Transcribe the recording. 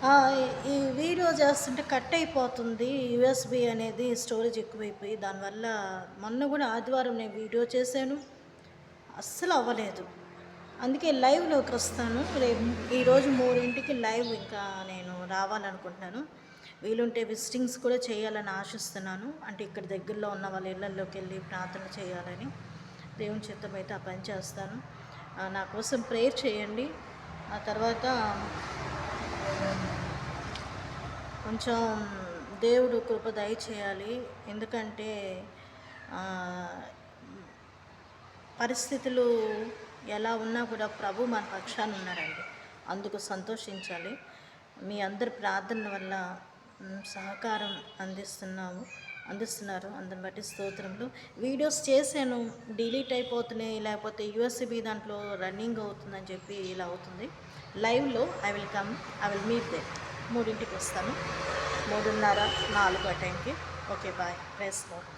ఆ! ఈ వీడియో చేస్తుంటే కట్ అయిపోతుంది. యూఎస్‌బీ అనేది స్టోరేజ్ ఎక్కువైపోయి దానివల్ల మొన్న గూడా ఆదివారం నేను వీడియో చేశాను. అస్సలు అవ్వలేదు. అందుకే లైవ్‌లోకొస్తాను. ఈరోజు 3కి లైవ్ ఇంకా నేను రావాలనుకుంటున్నాను. వీలుంటే విజిటింగ్స్ కూడా చేయాలని ఆశిస్తున్నాను. అంటే ఇక్కడ దగ్గరలో ఉన్న వాళ్ళ ఇళ్లల్లోకెళ్ళి ప్రార్థన చేయాలని. దేవుని చిత్తమైతే ఆ పని చేస్తాను. నా కోసం ప్రేయర్ చేయండి. ఆ తర్వాత కొంచెం దేవుడు కృప దయచేయాలి. ఎందుకంటే ఆహ్, పరిస్థితులు ఎలా ఉన్నా కూడా ప్రభు మన పక్షాన ఉన్నారండి. అందుకు సంతోషించాలి. మీ అందరి ప్రార్థనల వల్ల సహకారం అందిస్తున్నారు. అందుని బట్టి స్తోత్రములు. వీడియోస్ చేశాను, డిలీట్ అయిపోతున్నాయి, లేకపోతే యూఎస్‌బీ దాంట్లో రన్నింగ్ అవుతుందని చెప్పి ఇలా అవుతుంది. లైవ్‌లో ఐ విల్ మీట్ దేర్. 3కి వస్తాను. 3:30, 4 ఆ టైంకి. Okay bye. Praise lord.